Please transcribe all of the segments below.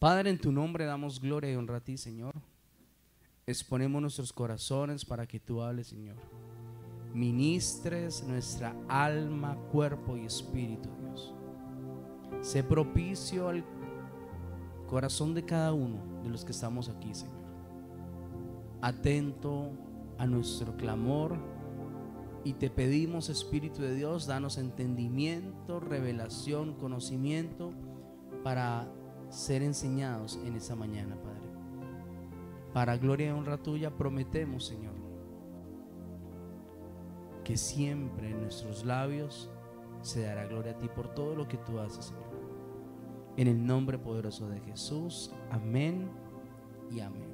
Padre, en tu nombre damos gloria y honra a ti, Señor. Exponemos nuestros corazones para que tú hables, Señor. Ministres nuestra alma, cuerpo y espíritu, Dios. Sé propicio al corazón de cada uno de los que estamos aquí, Señor. Atento a nuestro clamor y te pedimos, Espíritu de Dios, danos entendimiento, revelación, conocimiento para ser enseñados en esta mañana, Padre. Para gloria y honra tuya prometemos, Señor, que siempre en nuestros labios se dará gloria a ti por todo lo que tú haces, Señor. En el nombre poderoso de Jesús, amén y amén.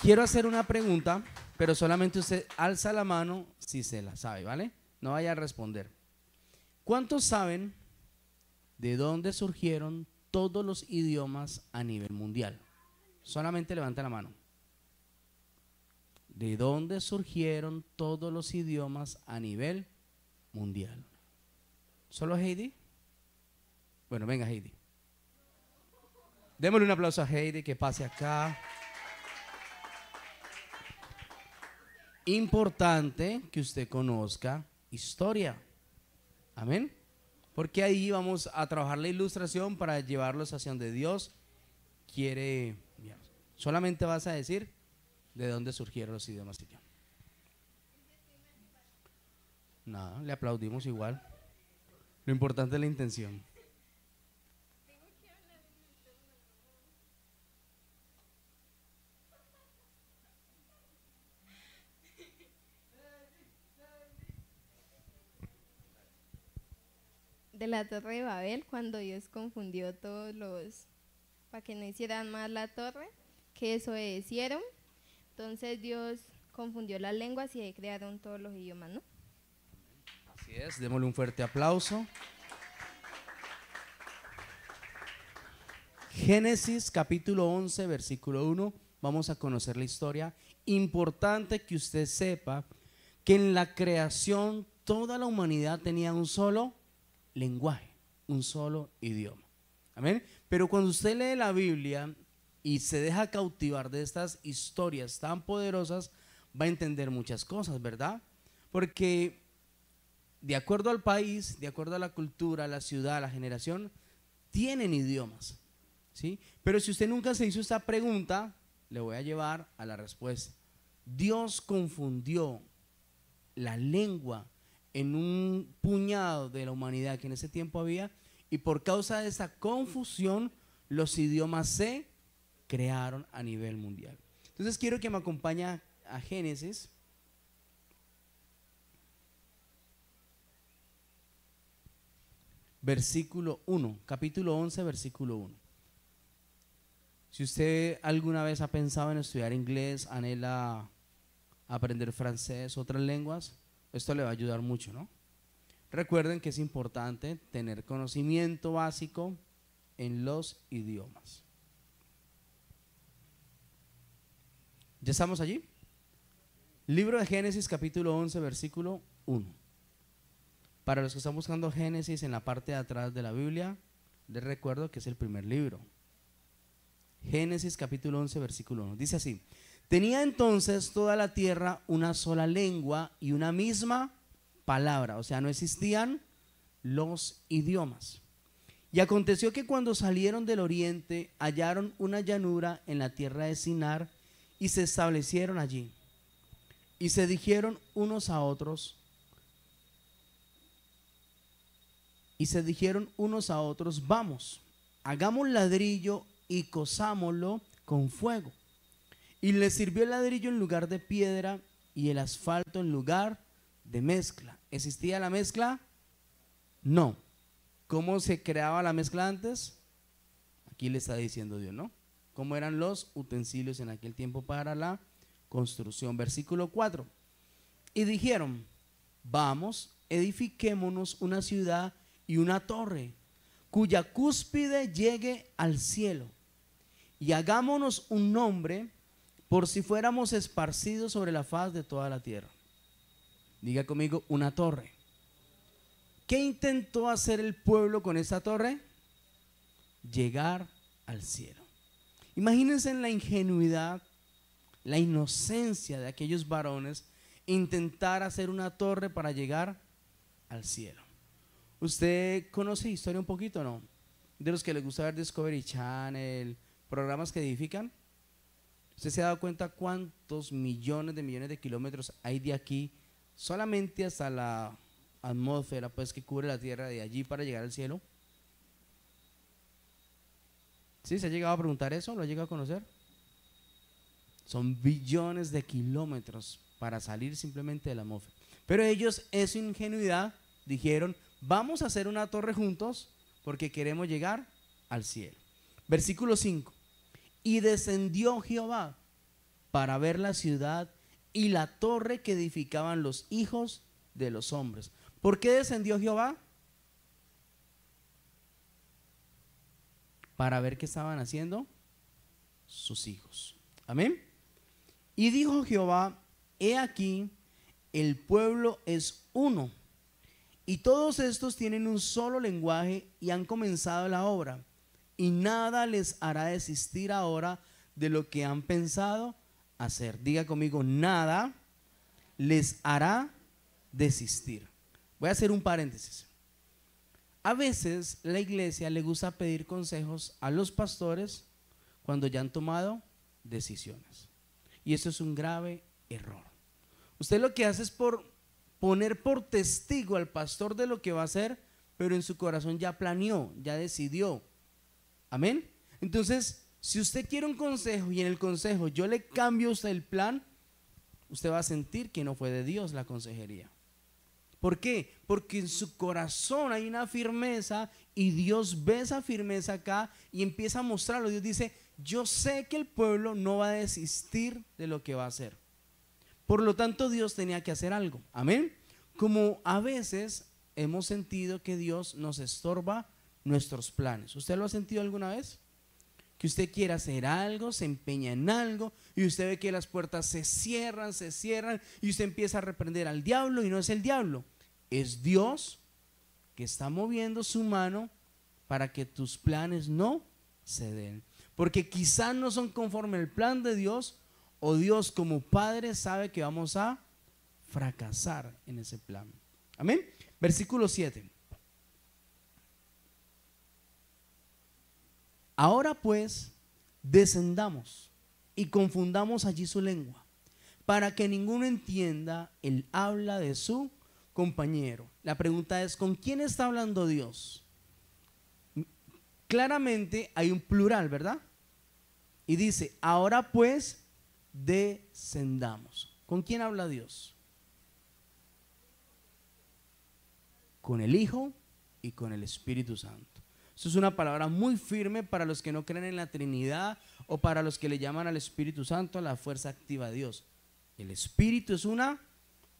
Quiero hacer una pregunta, pero solamente usted alza la mano si se la sabe, ¿vale? No vaya a responder. ¿Cuántos saben de dónde surgieron todos los idiomas a nivel mundial? Solamente levanta la mano. ¿De dónde surgieron todos los idiomas a nivel mundial? ¿Solo Heidi? Bueno, venga Heidi. Démosle un aplauso a Heidi, que pase acá. Importante que usted conozca historia. Amén. Porque ahí vamos a trabajar la ilustración para llevarlos hacia donde Dios quiere. Solamente vas a decir de dónde surgieron los idiomas. Nada, le aplaudimos igual. Lo importante es la intención. De la torre de Babel, cuando Dios confundió todos los, para que no hicieran más la torre, que desobedecieron. Entonces Dios confundió las lenguas y ahí crearon todos los idiomas, ¿no? Así es, démosle un fuerte aplauso. Génesis capítulo 11, versículo 1. Vamos a conocer la historia. Importante que usted sepa que en la creación toda la humanidad tenía un solo lenguaje, un solo idioma. Amén. Pero cuando usted lee la Biblia y se deja cautivar de estas historias tan poderosas, va a entender muchas cosas, ¿verdad? Porque de acuerdo al país, de acuerdo a la cultura, a la ciudad, a la generación, tienen idiomas, ¿sí? Pero si usted nunca se hizo esta pregunta, le voy a llevar a la respuesta. Dios confundió la lengua en un puñado de la humanidad que en ese tiempo había, y por causa de esa confusión los idiomas se crearon a nivel mundial. Entonces quiero que me acompañe a Génesis versículo 1, capítulo 11, versículo 1. Si usted alguna vez ha pensado en estudiar inglés, anhela aprender francés, otras lenguas, esto le va a ayudar mucho, ¿no? Recuerden que es importante tener conocimiento básico en los idiomas. ¿Ya estamos allí? Libro de Génesis capítulo 11, versículo 1. Para los que están buscando Génesis en la parte de atrás de la Biblia, les recuerdo que es el primer libro. Génesis capítulo 11, versículo 1. Dice así: tenía entonces toda la tierra una sola lengua y una misma palabra. O sea, no existían los idiomas. Y aconteció que cuando salieron del oriente hallaron una llanura en la tierra de Sinar y se establecieron allí. Y se dijeron unos a otros, vamos, hagamos ladrillo y cosámoslo con fuego. Y les sirvió el ladrillo en lugar de piedra y el asfalto en lugar de mezcla. ¿Existía la mezcla? No. ¿Cómo se creaba la mezcla antes? Aquí le está diciendo Dios, ¿no? ¿Cómo eran los utensilios en aquel tiempo para la construcción? Versículo 4. Y dijeron, vamos, edifiquémonos una ciudad y una torre, cuya cúspide llegue al cielo, y hagámonos un nombre, por si fuéramos esparcidos sobre la faz de toda la tierra. Diga conmigo, una torre. ¿Qué intentó hacer el pueblo con esta torre? llegar al cielo. Imagínense en la ingenuidad, la inocencia de aquellos varones intentar hacer una torre para llegar al cielo. ¿Usted conoce historia un poquito o no? De los que les gusta ver Discovery Channel, programas que edifican. ¿Usted se ha dado cuenta cuántos millones de kilómetros hay de aquí solamente hasta la atmósfera pues que cubre la tierra de allí para llegar al cielo? ¿Sí? ¿Se ha llegado a preguntar eso? ¿Lo ha llegado a conocer? Son billones de kilómetros para salir simplemente de la atmósfera. Pero ellos, en su ingenuidad, dijeron: vamos a hacer una torre juntos porque queremos llegar al cielo. Versículo 5. Y descendió Jehová para ver la ciudad y la torre que edificaban los hijos de los hombres. ¿Por qué descendió Jehová? Para ver qué estaban haciendo sus hijos. Amén. Y dijo Jehová: he aquí, el pueblo es uno, y todos estos tienen un solo lenguaje y han comenzado la obra, y nada les hará desistir ahora de lo que han pensado hacer. Diga conmigo: nada les hará desistir. Voy a hacer un paréntesis. A veces la iglesia le gusta pedir consejos a los pastores cuando ya han tomado decisiones, y eso es un grave error. Usted lo que hace es poner por testigo al pastor de lo que va a hacer, pero en su corazón ya planeó, ya decidió. Amén. Entonces, si usted quiere un consejo y en el consejo yo le cambio a usted el plan, usted va a sentir que no fue de Dios la consejería. ¿Por qué? Porque en su corazón hay una firmeza y Dios ve esa firmeza acá y empieza a mostrarlo. Dios dice: yo sé que el pueblo no va a desistir de lo que va a hacer. Por lo tanto, Dios tenía que hacer algo. Amén. Como a veces hemos sentido que Dios nos estorba nuestros planes. ¿Usted lo ha sentido alguna vez? Que usted quiere hacer algo, se empeña en algo y usted ve que las puertas se cierran y usted empieza a reprender al diablo, y no es el diablo, es Dios que está moviendo su mano para que tus planes no se den. Porque quizás no son conforme al plan de Dios, o Dios como Padre sabe que vamos a fracasar en ese plan. Amén. Versículo 7. Ahora pues, descendamos y confundamos allí su lengua, para que ninguno entienda el habla de su compañero. La pregunta es: ¿con quién está hablando Dios? Claramente hay un plural, ¿verdad? Y dice: ahora pues, descendamos. ¿Con quién habla Dios? Con el Hijo y con el Espíritu Santo. Eso es una palabra muy firme para los que no creen en la Trinidad, o para los que le llaman al Espíritu Santo la fuerza activa de Dios. El Espíritu es una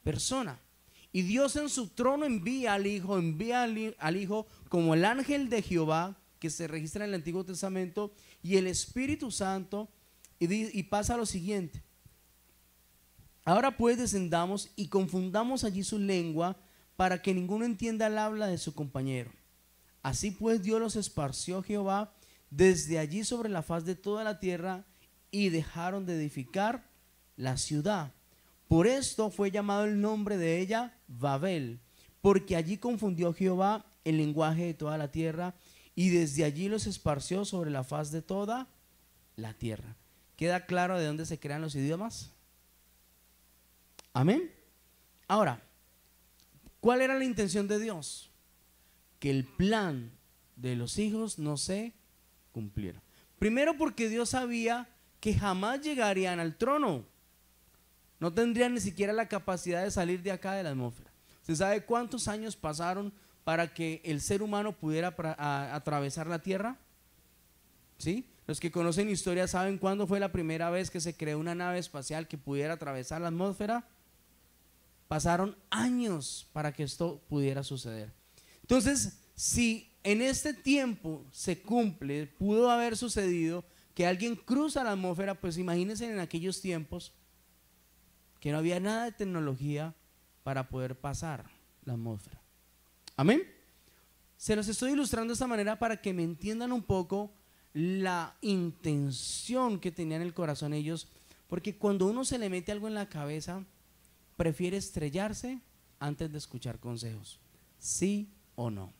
persona, y Dios en su trono envía al Hijo como el ángel de Jehová, que se registra en el Antiguo Testamento, y el Espíritu Santo, y pasa lo siguiente: ahora pues descendamos y confundamos allí su lengua, para que ninguno entienda el habla de su compañero. Así pues Dios los esparció Jehová desde allí sobre la faz de toda la tierra, y dejaron de edificar la ciudad. Por esto fue llamado el nombre de ella Babel, porque allí confundió Jehová el lenguaje de toda la tierra, y desde allí los esparció sobre la faz de toda la tierra. ¿Queda claro de dónde se crean los idiomas? Amén. Ahora, ¿cuál era la intención de Dios? Que el plan de los hijos no se cumpliera. Primero, porque Dios sabía que jamás llegarían al trono. No tendrían ni siquiera la capacidad de salir de acá de la atmósfera. ¿Se sabe cuántos años pasaron para que el ser humano pudiera atravesar la tierra? ¿Sí? Los que conocen historia saben cuándo fue la primera vez que se creó una nave espacial que pudiera atravesar la atmósfera. Pasaron años para que esto pudiera suceder. Entonces, si en este tiempo se cumple, pudo haber sucedido que alguien cruza la atmósfera, pues imagínense en aquellos tiempos que no había nada de tecnología para poder pasar la atmósfera. Amén. Se los estoy ilustrando de esta manera para que me entiendan un poco la intención que tenían en el corazón ellos, porque cuando uno se le mete algo en la cabeza, prefiere estrellarse antes de escuchar consejos, ¿sí o no?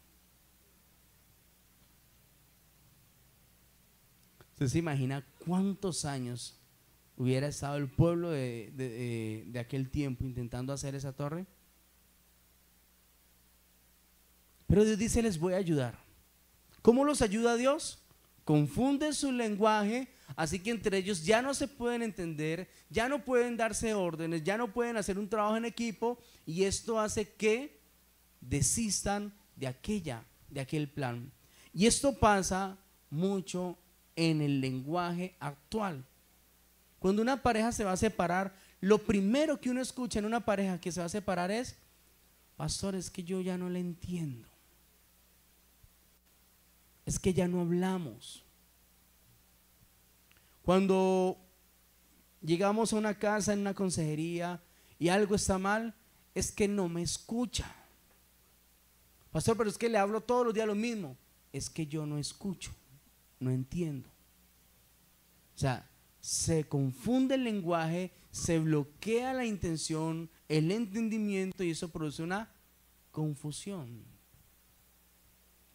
¿Usted se imagina cuántos años hubiera estado el pueblo de aquel tiempo intentando hacer esa torre? Pero Dios dice, les voy a ayudar. ¿Cómo los ayuda Dios? Confunde su lenguaje, así que entre ellos ya no se pueden entender, ya no pueden darse órdenes, ya no pueden hacer un trabajo en equipo, y esto hace que desistan de aquel plan. Y esto pasa mucho en el lenguaje actual. Cuando una pareja se va a separar, lo primero que uno escucha en una pareja que se va a separar es: pastor, es que yo ya no le entiendo, es que ya no hablamos. Cuando llegamos a una casa, en una consejería, y algo está mal, es que no me escucha. Pastor, pero es que le hablo todos los días lo mismo. Es que yo no escucho, no entiendo. O sea, se confunde el lenguaje, se bloquea la intención, el entendimiento, y eso produce una confusión.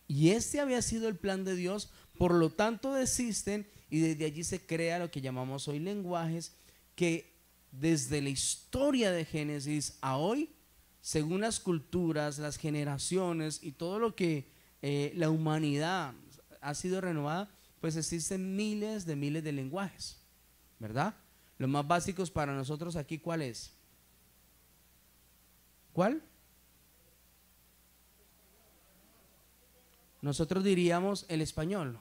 Y este había sido el plan de Dios, por lo tanto desisten, y desde allí se crea lo que llamamos hoy lenguajes, que desde la historia de Génesis a hoy, según las culturas, las generaciones y todo lo que la humanidad ha sido renovada, pues existen miles de lenguajes, ¿verdad? Los más básicos para nosotros aquí, ¿cuál es? ¿Cuál? Nosotros diríamos el español,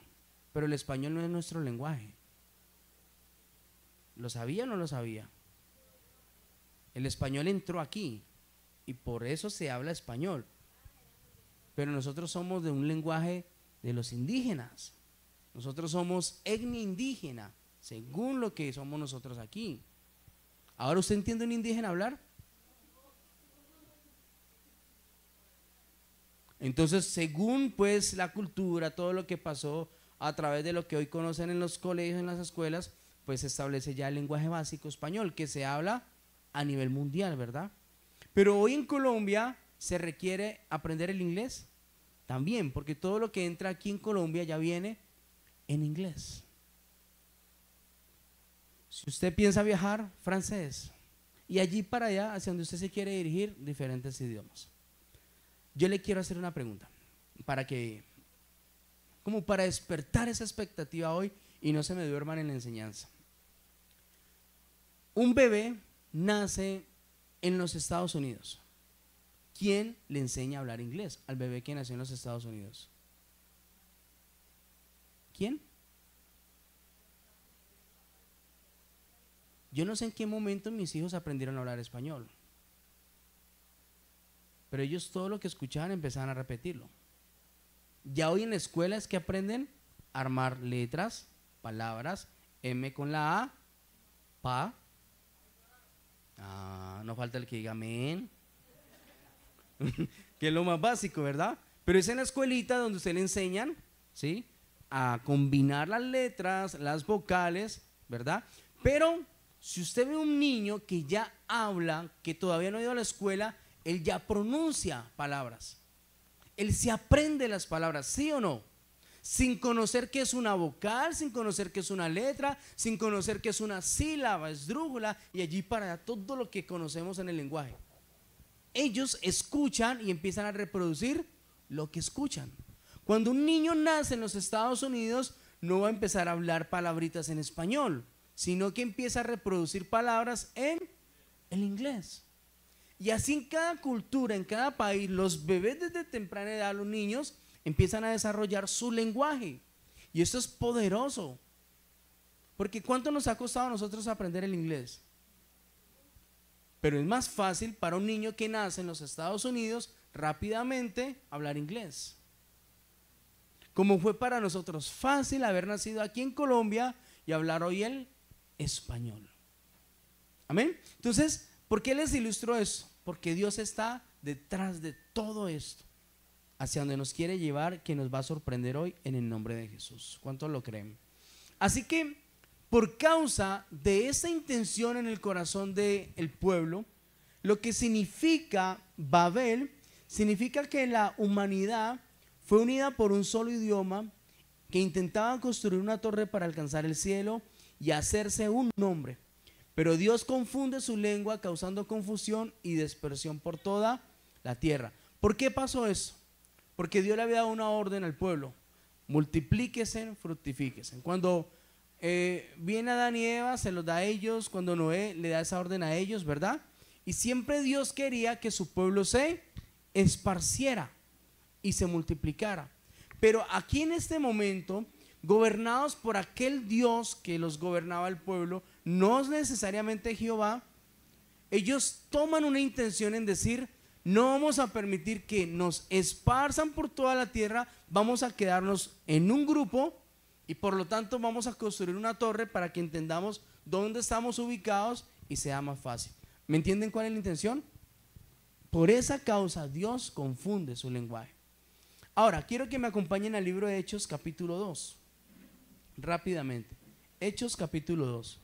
pero el español no es nuestro lenguaje. ¿Lo sabía o no lo sabía? El español entró aquí y por eso se habla español, pero nosotros somos de un lenguaje de los indígenas. Nosotros somos etnia indígena, según lo que somos nosotros aquí. ¿Ahora usted entiende un indígena hablar? Entonces, según pues la cultura, todo lo que pasó a través de lo que hoy conocen en los colegios, en las escuelas, pues se establece ya el lenguaje básico español, que se habla a nivel mundial, ¿verdad? Pero hoy en Colombia se requiere aprender el inglés también, porque todo lo que entra aquí en Colombia ya viene en inglés. Si usted piensa viajar, francés, y allí para allá, hacia donde usted se quiere dirigir, diferentes idiomas. Yo le quiero hacer una pregunta, como para despertar esa expectativa hoy y no se me duerman en la enseñanza. Un bebé nace en los Estados Unidos. ¿Quién le enseña a hablar inglés al bebé que nació en los Estados Unidos? ¿Quién? Yo no sé en qué momento mis hijos aprendieron a hablar español, pero ellos todo lo que escuchaban empezaban a repetirlo. Ya hoy en la escuela es que aprenden a armar letras, palabras, M con la A, pa. No falta el que diga amén, que es lo más básico, ¿verdad? Pero es en la escuelita donde usted le enseñan, ¿sí?, a combinar las letras, las vocales, ¿verdad? Pero si usted ve un niño que ya habla, que todavía no ha ido a la escuela, él ya pronuncia palabras, él se aprende las palabras, ¿sí o no? Sin conocer qué es una vocal, sin conocer qué es una letra, sin conocer qué es una sílaba, esdrújula, y allí para allá todo lo que conocemos en el lenguaje. Ellos escuchan y empiezan a reproducir lo que escuchan. Cuando un niño nace en los Estados Unidos, no va a empezar a hablar palabritas en español, sino que empieza a reproducir palabras en el inglés. Y así en cada cultura, en cada país, los bebés desde temprana edad, los niños, empiezan a desarrollar su lenguaje. Y esto es poderoso, porque ¿cuánto nos ha costado a nosotros aprender el inglés? Pero es más fácil para un niño que nace en los Estados Unidos rápidamente hablar inglés, como fue para nosotros fácil haber nacido aquí en Colombia y hablar hoy el español. Amén. Entonces, ¿por qué les ilustro eso? Porque Dios está detrás de todo esto. hacia donde nos quiere llevar, que nos va a sorprender hoy en el nombre de Jesús. ¿Cuántos lo creen? Así que por causa de esa intención en el corazón del pueblo, lo que significa Babel, significa que la humanidad fue unida por un solo idioma, que intentaban construir una torre para alcanzar el cielo y hacerse un nombre. Pero Dios confunde su lengua, causando confusión y dispersión por toda la tierra. ¿Por qué pasó eso? Porque Dios le había dado una orden al pueblo: multiplíquese, fructifíquese. Cuando viene Adán y Eva, se los da a ellos. Cuando Noé le da esa orden a ellos, ¿verdad? Y siempre Dios quería que su pueblo se esparciera y se multiplicara. Pero aquí en este momento, gobernados por aquel Dios que los gobernaba el pueblo, no es necesariamente Jehová, ellos toman una intención en decir: no vamos a permitir que nos esparzan por toda la tierra, vamos a quedarnos en un grupo y por lo tanto vamos a construir una torre para que entendamos dónde estamos ubicados y sea más fácil. ¿Me entienden cuál es la intención? Por esa causa Dios confunde su lenguaje. Ahora, quiero que me acompañen al libro de Hechos capítulo 2, rápidamente. Hechos capítulo 2.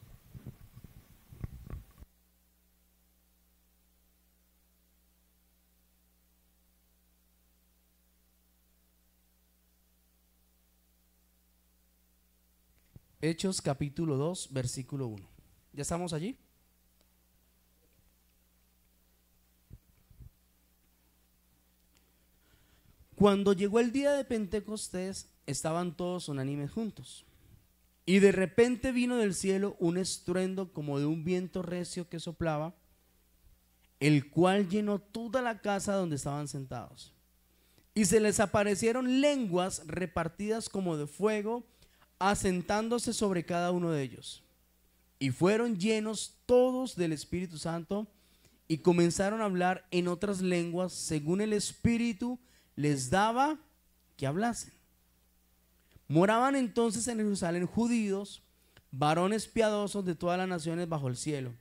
Hechos capítulo 2, versículo 1. ¿Ya estamos allí? Cuando llegó el día de Pentecostés, estaban todos unánimes juntos. Y de repente vino del cielo un estruendo como de un viento recio que soplaba, el cual llenó toda la casa donde estaban sentados. Y se les aparecieron lenguas repartidas como de fuego, asentándose sobre cada uno de ellos. Y fueron llenos todos del Espíritu Santo y comenzaron a hablar en otras lenguas según el Espíritu les daba que hablasen. Moraban entonces en Jerusalén judíos, varones piadosos de todas las naciones bajo el cielo.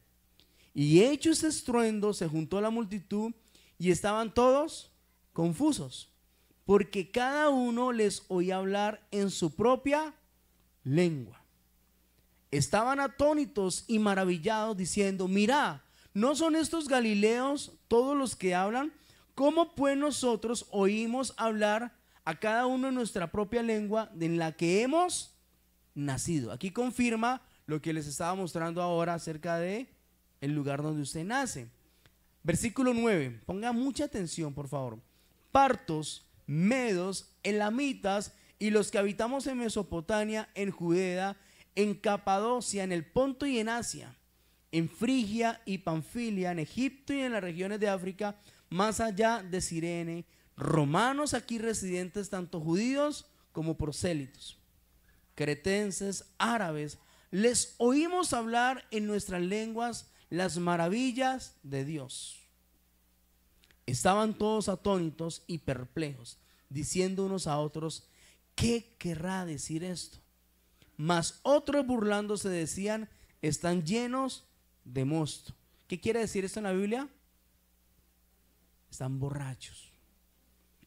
Y hecho ese estruendo, se juntó la multitud y estaban todos confusos, porque cada uno les oía hablar en su propia lengua. Estaban atónitos y maravillados, diciendo: mirá, ¿no son estos galileos todos los que hablan? ¿Cómo pues nosotros oímos hablar a cada uno en nuestra propia lengua en la que hemos nacido? Aquí confirma lo que les estaba mostrando ahora acerca de el lugar donde usted nace. Versículo 9, ponga mucha atención por favor. Partos, medos, elamitas y los que habitamos en Mesopotamia, en Judea, en Capadocia, en el Ponto y en Asia, en Frigia y Panfilia, en Egipto y en las regiones de África, más allá de Cirene, romanos aquí residentes, tanto judíos como prosélitos, cretenses, árabes, les oímos hablar en nuestras lenguas las maravillas de Dios. Estaban todos atónitos y perplejos, diciendo unos a otros: ¿qué querrá decir esto? Mas otros burlándose decían: están llenos de mosto. ¿Qué quiere decir esto en la Biblia? Están borrachos.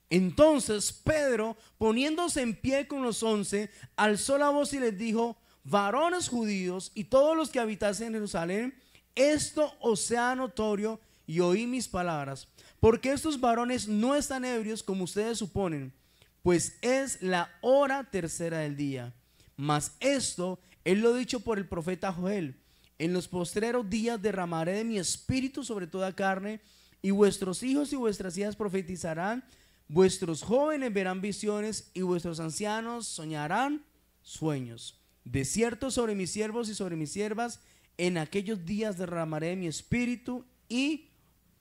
Entonces Pedro, poniéndose en pie con los 11, alzó la voz y les dijo: varones judíos y todos los que habitasen en Jerusalén, esto os sea notorio y oí mis palabras, porque estos varones no están ebrios como ustedes suponen, pues es la hora tercera del día. Mas esto es lo dicho por el profeta Joel: en los postreros días derramaré de mi espíritu sobre toda carne, y vuestros hijos y vuestras hijas profetizarán, vuestros jóvenes verán visiones y vuestros ancianos soñarán sueños. De cierto, sobre mis siervos y sobre mis siervas en aquellos días derramaré de mi espíritu y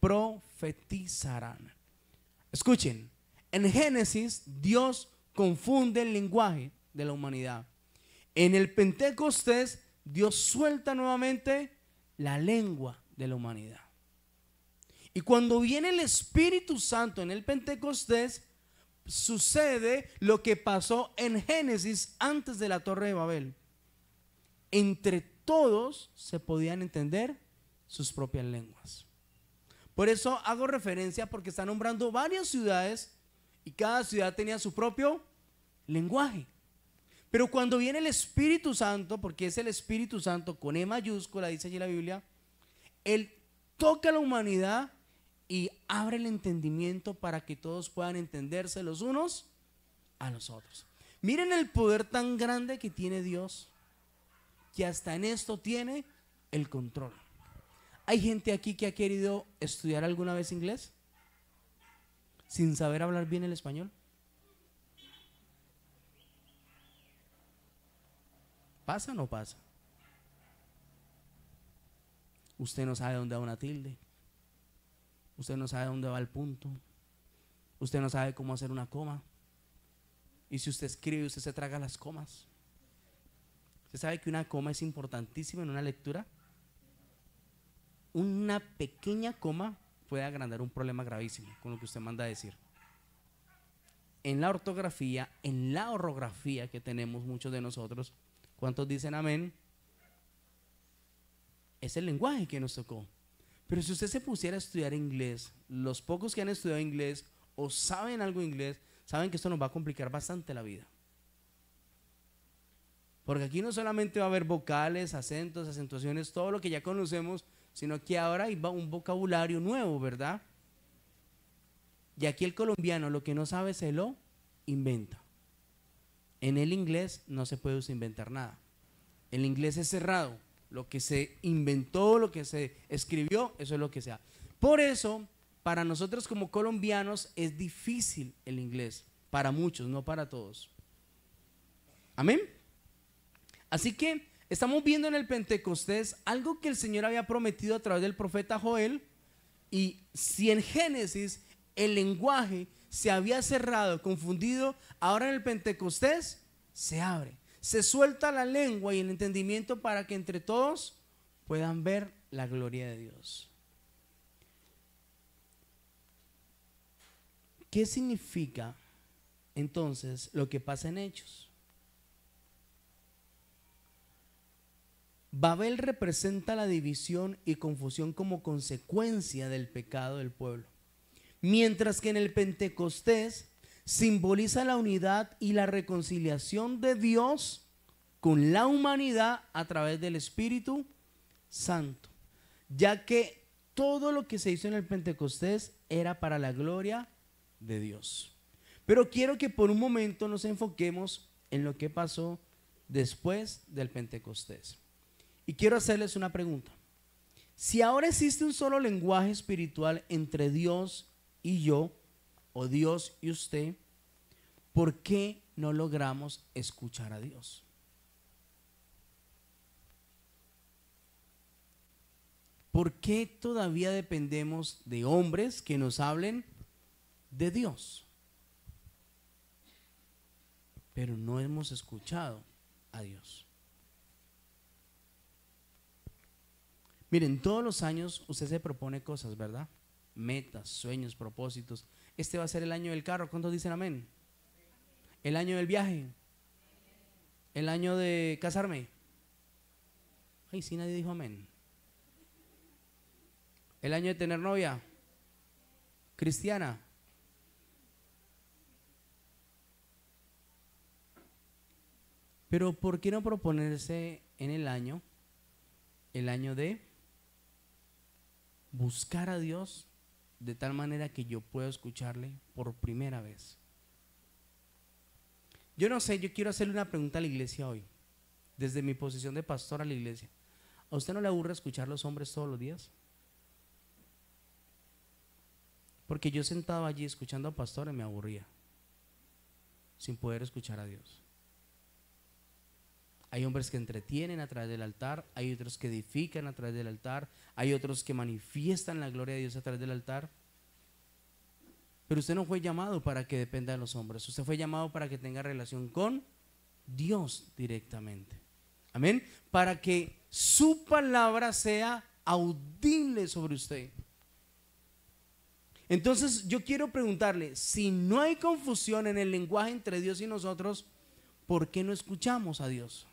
profetizarán. Escuchen, en Génesis Dios confunde el lenguaje de la humanidad. En el Pentecostés Dios suelta nuevamente la lengua de la humanidad. Y cuando viene el Espíritu Santo en el Pentecostés, sucede lo que pasó en Génesis antes de la Torre de Babel. Entre todos se podían entender sus propias lenguas. Por eso hago referencia, porque está nombrando varias ciudades y cada ciudad tenía su propio lenguaje. Pero cuando viene el Espíritu Santo, porque es el Espíritu Santo con E mayúscula, dice allí la Biblia, Él toca a la humanidad y abre el entendimiento para que todos puedan entenderse los unos a los otros. Miren el poder tan grande que tiene Dios, que hasta en esto tiene el control. ¿Hay gente aquí que ha querido estudiar alguna vez inglés sin saber hablar bien el español? ¿Pasa o no pasa? Usted no sabe dónde va una tilde. Usted no sabe dónde va el punto. Usted no sabe cómo hacer una coma. Y si usted escribe, usted se traga las comas. ¿Usted sabe que una coma es importantísima en una lectura? Una pequeña coma puede agrandar un problema gravísimo con lo que usted manda a decir. En la ortografía, en la orografía que tenemos muchos de nosotros, ¿cuántos dicen amén? Es el lenguaje que nos tocó. Pero si usted se pusiera a estudiar inglés, los pocos que han estudiado inglés o saben algo de inglés, saben que esto nos va a complicar bastante la vida. Porque aquí no solamente va a haber vocales, acentos, acentuaciones, todo lo que ya conocemos, sino que ahora hay un vocabulario nuevo, ¿verdad? Y aquí el colombiano lo que no sabe se lo inventa. En el inglés no se puede inventar nada. El inglés es cerrado. Lo que se inventó, lo que se escribió, eso es lo que sea. Por eso, para nosotros como colombianos es difícil el inglés. Para muchos, no para todos. Amén. Así que estamos viendo en el Pentecostés algo que el Señor había prometido a través del profeta Joel. Y si en Génesis el lenguaje se había cerrado, confundido, ahora en el Pentecostés se abre. Se suelta la lengua y el entendimiento para que entre todos puedan ver la gloria de Dios. ¿Qué significa entonces lo que pasa en Hechos? Babel representa la división y confusión como consecuencia del pecado del pueblo, mientras que en el Pentecostés simboliza la unidad y la reconciliación de Dios con la humanidad a través del Espíritu Santo, ya que todo lo que se hizo en el Pentecostés era para la gloria de Dios. Pero quiero que por un momento nos enfoquemos en lo que pasó después del Pentecostés. Y quiero hacerles una pregunta. Si ahora existe un solo lenguaje espiritual entre Dios y yo, o Dios y usted, ¿por qué no logramos escuchar a Dios? ¿Por qué todavía dependemos de hombres que nos hablen de Dios? Pero no hemos escuchado a Dios. Miren, todos los años usted se propone cosas, ¿verdad? Metas, sueños, propósitos. Este va a ser el año del carro. ¿Cuántos dicen amén? El año del viaje. El año de casarme. Ay, sí, nadie dijo amén. El año de tener novia cristiana. Pero ¿por qué no proponerse en el año de buscar a Dios de tal manera que yo pueda escucharle por primera vez? Yo no sé, yo quiero hacerle una pregunta a la iglesia hoy, desde mi posición de pastor a la iglesia. ¿A usted no le aburre escuchar a los hombres todos los días? Porque yo sentado allí escuchando a pastores me aburría, sin poder escuchar a Dios. Hay hombres que entretienen a través del altar, hay otros que edifican a través del altar, hay otros que manifiestan la gloria de Dios a través del altar. Pero usted no fue llamado para que dependa de los hombres, usted fue llamado para que tenga relación con Dios directamente. Amén. Para que su palabra sea audible sobre usted. Entonces yo quiero preguntarle, si no hay confusión en el lenguaje entre Dios y nosotros, ¿por qué no escuchamos a Dios?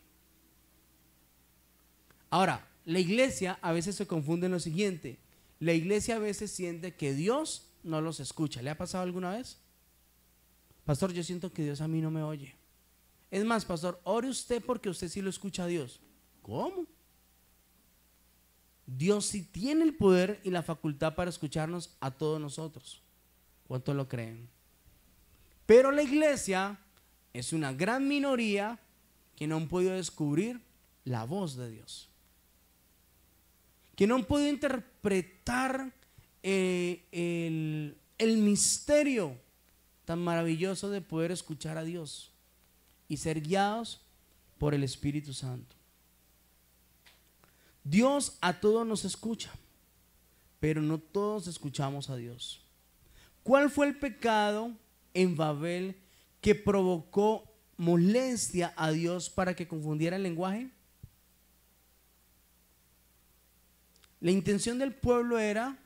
Ahora, la iglesia a veces se confunde en lo siguiente. La iglesia a veces siente que Dios no los escucha. ¿Le ha pasado alguna vez? Pastor, yo siento que Dios a mí no me oye. Es más, pastor, ore usted porque usted sí lo escucha a Dios. ¿Cómo? Dios sí tiene el poder y la facultad para escucharnos a todos nosotros. ¿Cuántos lo creen? Pero la iglesia es una gran minoría que no han podido descubrir la voz de Dios, que no han podido interpretar el misterio tan maravilloso de poder escuchar a Dios y ser guiados por el Espíritu Santo. Dios a todos nos escucha, pero no todos escuchamos a Dios. ¿Cuál fue el pecado en Babel que provocó molestia a Dios para que confundiera el lenguaje? La intención del pueblo era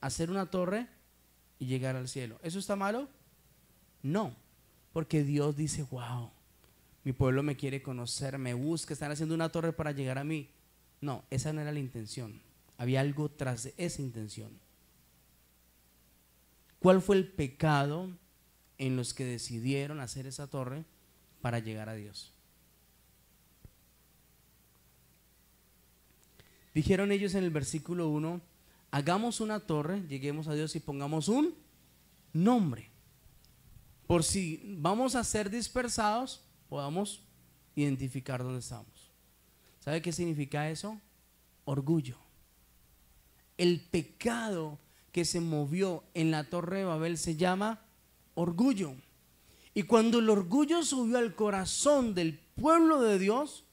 hacer una torre y llegar al cielo. ¿Eso está malo? No, porque Dios dice, wow, mi pueblo me quiere conocer, me busca, están haciendo una torre para llegar a mí. No, esa no era la intención. Había algo tras de esa intención. ¿Cuál fue el pecado en los que decidieron hacer esa torre para llegar a Dios? Dijeron ellos en el versículo 1, hagamos una torre, lleguemos a Dios y pongamos un nombre, por si vamos a ser dispersados, podamos identificar dónde estamos. ¿Sabe qué significa eso? Orgullo. El pecado que se movió en la Torre de Babel se llama orgullo. Y cuando el orgullo subió al corazón del pueblo de Dios,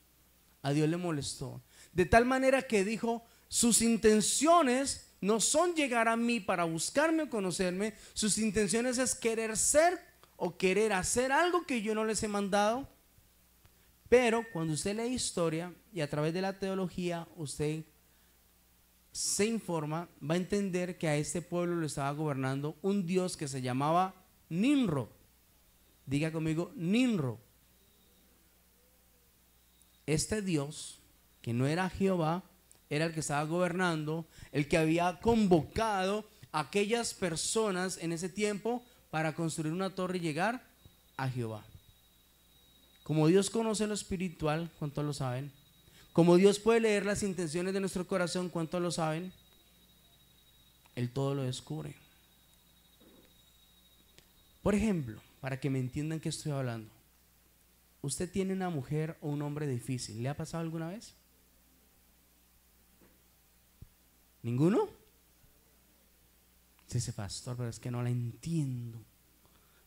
a Dios le molestó. De tal manera que dijo, sus intenciones no son llegar a mí para buscarme o conocerme, sus intenciones es querer ser o querer hacer algo que yo no les he mandado. Pero cuando usted lee historia y a través de la teología usted se informa, va a entender que a este pueblo lo estaba gobernando un Dios que se llamaba Nimrod. Diga conmigo, Nimrod. Este Dios, que no era Jehová, era el que estaba gobernando, el que había convocado a aquellas personas en ese tiempo para construir una torre y llegar a Jehová. Como Dios conoce lo espiritual, ¿cuántos lo saben? Como Dios puede leer las intenciones de nuestro corazón, ¿cuántos lo saben? Él todo lo descubre. Por ejemplo, para que me entiendan qué estoy hablando, usted tiene una mujer o un hombre difícil, ¿le ha pasado alguna vez? ¿Ninguno? Dice, pastor, pero es que no la entiendo,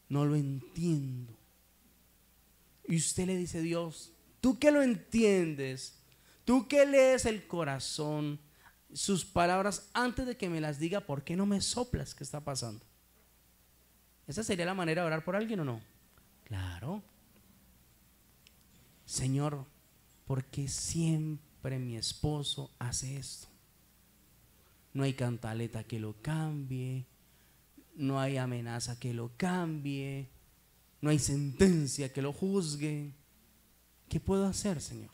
no lo entiendo. Y usted le dice, Dios, tú que lo entiendes, tú que lees el corazón, sus palabras antes de que me las diga, ¿por qué no me soplas qué está pasando? ¿Esa sería la manera de orar por alguien o no? Claro. Señor, ¿por qué siempre mi esposo hace esto? No hay cantaleta que lo cambie, no hay amenaza que lo cambie, no hay sentencia que lo juzgue. ¿Qué puedo hacer, Señor?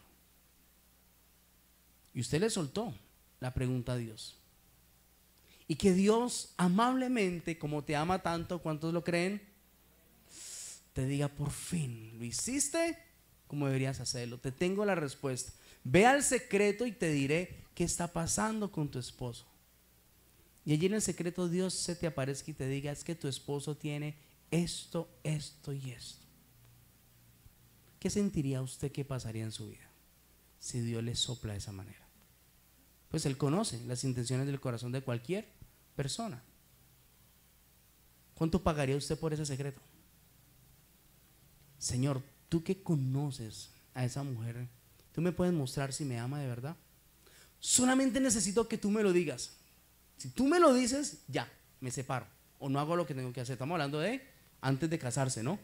Y usted le soltó la pregunta a Dios. Y que Dios amablemente, como te ama tanto, ¿cuántos lo creen? Te diga, por fin, lo hiciste como deberías hacerlo. Te tengo la respuesta. Ve al secreto y te diré qué está pasando con tu esposo. Y allí en el secreto Dios se te aparezca y te diga, es que tu esposo tiene esto, esto y esto. ¿Qué sentiría usted que pasaría en su vida si Dios le sopla de esa manera? Pues Él conoce las intenciones del corazón de cualquier persona. ¿Cuánto pagaría usted por ese secreto? Señor, tú que conoces a esa mujer, ¿tú me puedes mostrar si me ama de verdad? Solamente necesito que tú me lo digas. Si tú me lo dices, ya, me separo o no hago lo que tengo que hacer. Estamos hablando de antes de casarse, ¿no?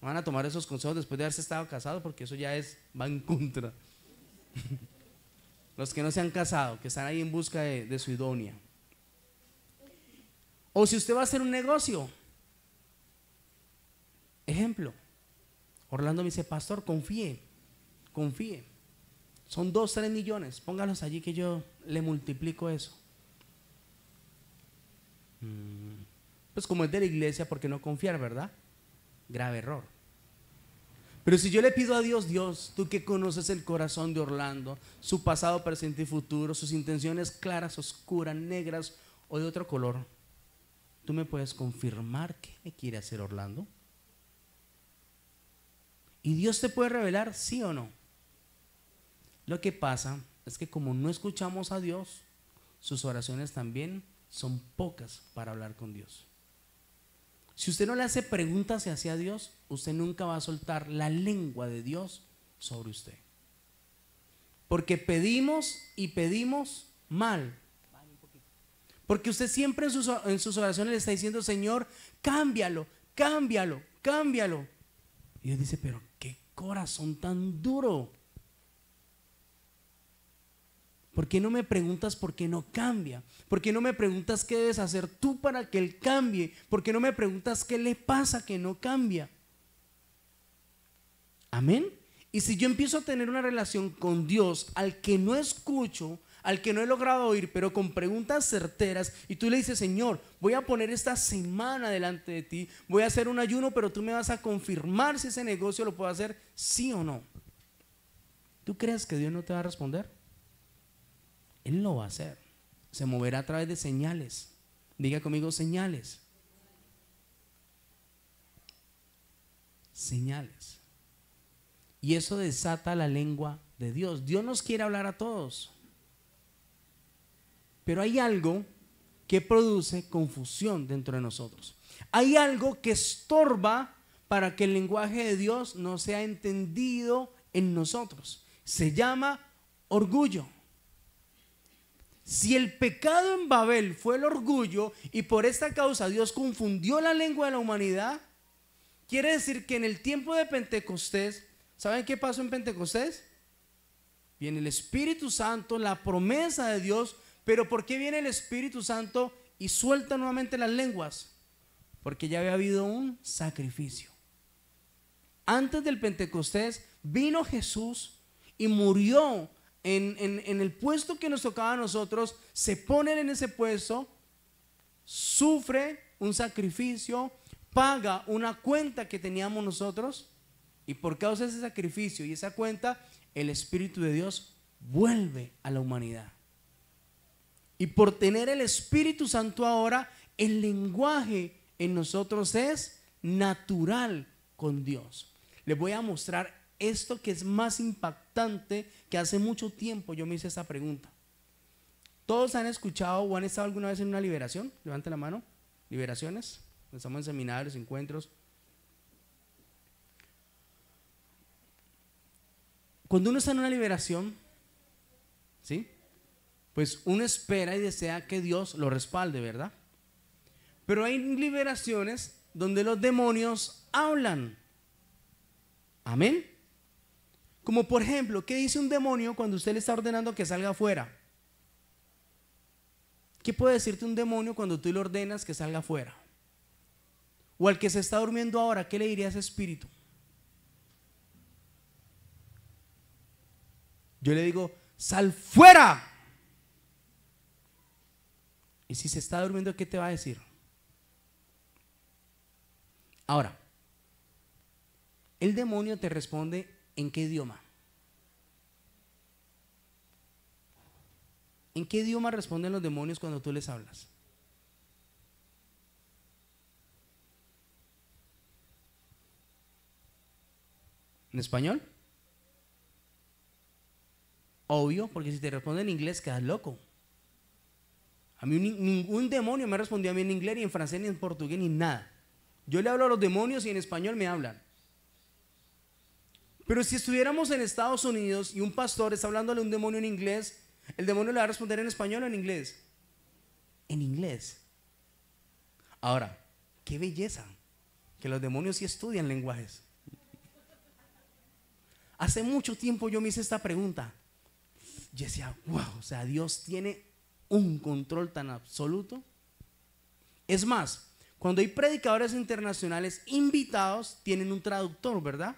No van a tomar esos consejos después de haberse estado casado, porque eso ya va en contra. Los que no se han casado, que están ahí en busca de su idónea. O si usted va a hacer un negocio. Ejemplo, Orlando me dice, pastor, confíe. Son 2, 3 millones, póngalos allí que yo le multiplico eso. Pues como es de la iglesia, ¿por qué no confiar, verdad? grave error. Pero si yo le pido a Dios, Dios, tú que conoces el corazón de Orlando, su pasado, presente y futuro, sus intenciones claras, oscuras, negras o de otro color, ¿tú me puedes confirmar qué me quiere hacer Orlando? ¿Y Dios te puede revelar, sí o no? Lo que pasa es que como no escuchamos a Dios, sus oraciones también son pocas para hablar con Dios. Si usted no le hace preguntas hacia Dios, usted nunca va a soltar la lengua de Dios sobre usted. Porque pedimos y pedimos mal. Porque usted siempre en sus oraciones le está diciendo, Señor, cámbialo, cámbialo, cámbialo. Y Dios dice, pero qué corazón tan duro. ¿Por qué no me preguntas por qué no cambia? ¿Por qué no me preguntas qué debes hacer tú para que Él cambie? ¿Por qué no me preguntas qué le pasa que no cambia? Amén. Y si yo empiezo a tener una relación con Dios al que no escucho, al que no he logrado oír, pero con preguntas certeras, y tú le dices, Señor, voy a poner esta semana delante de ti, voy a hacer un ayuno, pero tú me vas a confirmar si ese negocio lo puedo hacer, sí o no. ¿Tú crees que Dios no te va a responder? Él lo va a hacer. Se moverá a través de señales. Diga conmigo, señales. Señales. Y eso desata la lengua de Dios. Dios nos quiere hablar a todos. Pero hay algo que produce confusión dentro de nosotros. Hay algo que estorba para que el lenguaje de Dios no sea entendido en nosotros. Se llama orgullo. Si el pecado en Babel fue el orgullo y por esta causa Dios confundió la lengua de la humanidad, quiere decir que en el tiempo de Pentecostés, ¿saben qué pasó en Pentecostés? Viene el Espíritu Santo, la promesa de Dios. Pero ¿por qué viene el Espíritu Santo y suelta nuevamente las lenguas? Porque ya había habido un sacrificio. Antes del Pentecostés vino Jesús y murió en el puesto que nos tocaba a nosotros, se pone en ese puesto, sufre un sacrificio, paga una cuenta que teníamos nosotros, y por causa de ese sacrificio y esa cuenta, el Espíritu de Dios vuelve a la humanidad. Y por tener el Espíritu Santo ahora, el lenguaje en nosotros es natural con Dios. Les voy a mostrar esto que es más impactante, que hace mucho tiempo yo me hice esta pregunta. ¿Todos han escuchado o han estado alguna vez en una liberación? Levanten la mano. Liberaciones. Estamos en seminarios, encuentros. Cuando uno está en una liberación, ¿sí?, pues uno espera y desea que Dios lo respalde, ¿verdad? Pero hay liberaciones donde los demonios hablan. Amén. Como por ejemplo, ¿qué dice un demonio cuando usted le está ordenando que salga afuera? ¿Qué puede decirte un demonio cuando tú le ordenas que salga afuera? O al que se está durmiendo ahora, ¿qué le diría a ese espíritu? Yo le digo, sal fuera. Y si se está durmiendo, ¿qué te va a decir? Ahora, el demonio te responde ¿en qué idioma? ¿En qué idioma responden los demonios cuando tú les hablas? ¿En español? Obvio, porque si te responden en inglés quedas loco. A mí ningún demonio me respondió a mí en inglés, ni en francés, ni en portugués, ni nada. Yo le hablo a los demonios y en español me hablan. Pero si estuviéramos en Estados Unidos y un pastor está hablándole a un demonio en inglés, ¿el demonio le va a responder en español o en inglés? En inglés. Ahora, qué belleza que los demonios sí estudian lenguajes. Hace mucho tiempo yo me hice esta pregunta. Yo decía, wow, o sea, Dios tiene un control tan absoluto. Es más, cuando hay predicadores internacionales invitados, tienen un traductor, ¿verdad?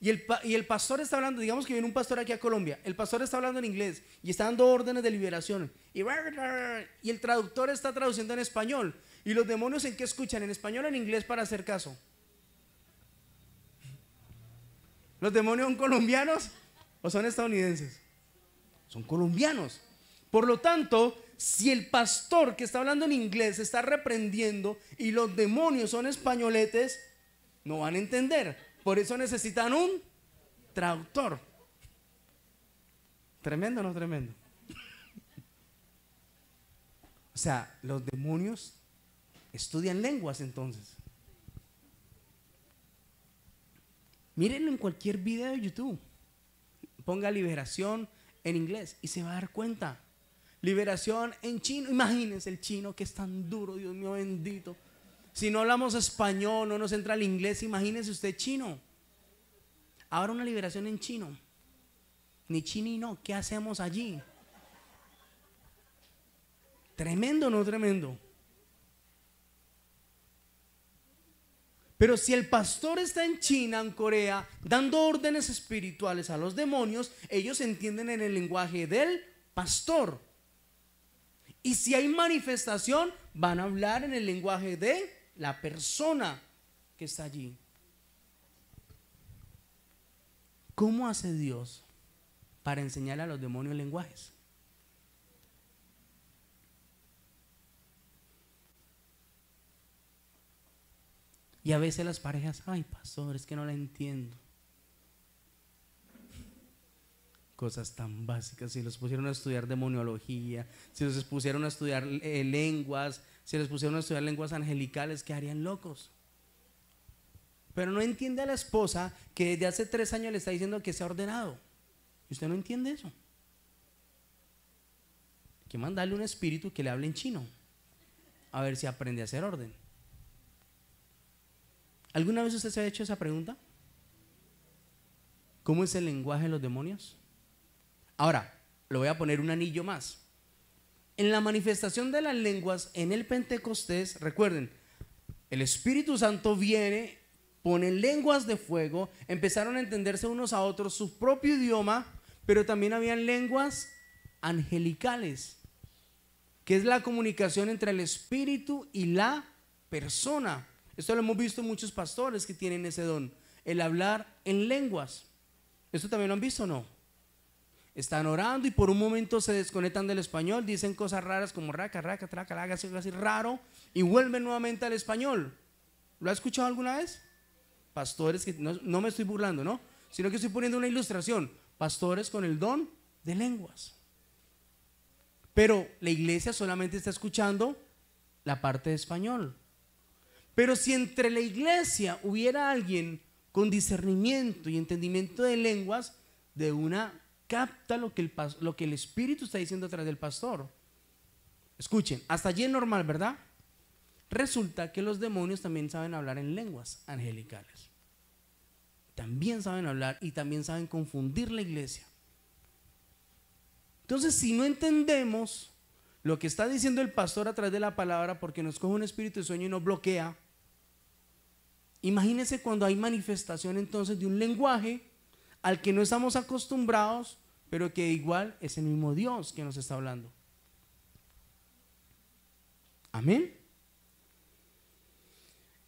Y el pastor está hablando, digamos que viene un pastor aquí a Colombia, el pastor está hablando en inglés y está dando órdenes de liberación y el traductor está traduciendo en español. ¿Y los demonios en qué escuchan? ¿En español o en inglés para hacer caso? ¿Los demonios son colombianos o son estadounidenses? Son colombianos. Por lo tanto, si el pastor que está hablando en inglés está reprendiendo y los demonios son españoletes, no van a entender. Por eso necesitan un traductor. ¿Tremendo o no tremendo? O sea, los demonios estudian lenguas entonces. Mírenlo en cualquier video de YouTube. Ponga liberación en inglés y se va a dar cuenta. Liberación en chino. Imagínense el chino que es tan duro, Dios mío bendito. Si no hablamos español, no nos entra el inglés, imagínense usted chino. Ahora una liberación en chino. Ni chini no, ¿qué hacemos allí? Tremendo, no tremendo. Pero si el pastor está en China, en Corea, dando órdenes espirituales a los demonios, ellos entienden en el lenguaje del pastor. Y si hay manifestación, van a hablar en el lenguaje de la persona que está allí. ¿Cómo hace Dios para enseñar a los demonios lenguajes? Y a veces las parejas, ay pastor, es que no la entiendo. Cosas tan básicas, si los pusieron a estudiar demoniología, si los pusieron a estudiar lenguas, si les pusieron a estudiar lenguas angelicales, quedarían locos. Pero no entiende a la esposa que desde hace 3 años le está diciendo que se ha ordenado. Y usted no entiende eso. Hay que mandarle un espíritu que le hable en chino, a ver si aprende a hacer orden. ¿Alguna vez usted se ha hecho esa pregunta? ¿Cómo es el lenguaje de los demonios? Ahora, le voy a poner un anillo más. En la manifestación de las lenguas en el Pentecostés, recuerden, el Espíritu Santo viene, pone lenguas de fuego, empezaron a entenderse unos a otros su propio idioma, pero también habían lenguas angelicales, que es la comunicación entre el Espíritu y la persona. Esto lo hemos visto en muchos pastores que tienen ese don, el hablar en lenguas. ¿Esto también lo han visto o no? Están orando y por un momento se desconectan del español, dicen cosas raras como raca, raca, traca, laga, así raro, y vuelven nuevamente al español. ¿Lo ha escuchado alguna vez? Pastores que no me estoy burlando, ¿no? Sino que estoy poniendo una ilustración. Pastores con el don de lenguas. Pero la iglesia solamente está escuchando la parte de español. Pero si entre la iglesia hubiera alguien con discernimiento y entendimiento de lenguas, de una capta lo que el Espíritu está diciendo a través del pastor. Escuchen, hasta allí es normal, ¿verdad? Resulta que los demonios también saben hablar en lenguas angelicales. También saben hablar y también saben confundir la iglesia. Entonces, si no entendemos lo que está diciendo el pastor a través de la palabra, porque nos coge un espíritu de sueño y nos bloquea, imagínense cuando hay manifestación entonces de un lenguaje al que no estamos acostumbrados, pero que igual es el mismo Dios que nos está hablando. Amén.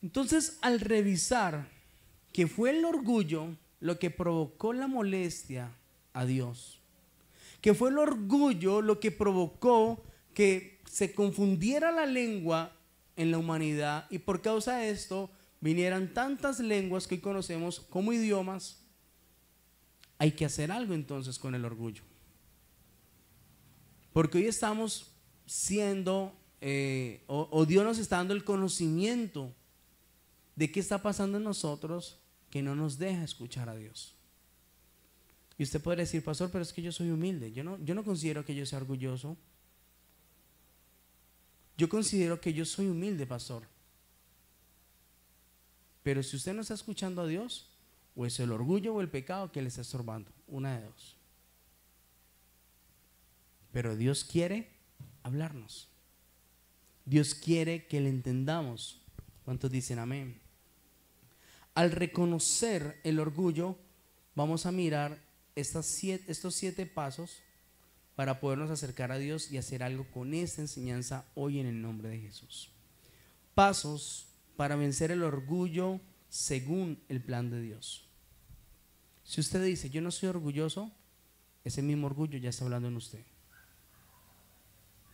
Entonces, al revisar que fue el orgullo lo que provocó la molestia a Dios, que fue el orgullo lo que provocó que se confundiera la lengua en la humanidad, y por causa de esto vinieran tantas lenguas que hoy conocemos como idiomas, hay que hacer algo entonces con el orgullo. Porque hoy estamos siendo, o Dios nos está dando el conocimiento de qué está pasando en nosotros que no nos deja escuchar a Dios. Y usted puede decir, pastor, pero es que yo soy humilde. Yo no considero que yo sea orgulloso. Yo considero que yo soy humilde, pastor. Pero si usted no está escuchando a Dios, o es el orgullo o el pecado que le está estorbando, una de dos. Pero Dios quiere hablarnos. Dios quiere que le entendamos. ¿Cuántos dicen amén? Al reconocer el orgullo, vamos a mirar estos 7 pasos para podernos acercar a Dios y hacer algo con esta enseñanza hoy en el nombre de Jesús. Pasos para vencer el orgullo según el plan de Dios. Si usted dice, yo no soy orgulloso, ese mismo orgullo ya está hablando en usted.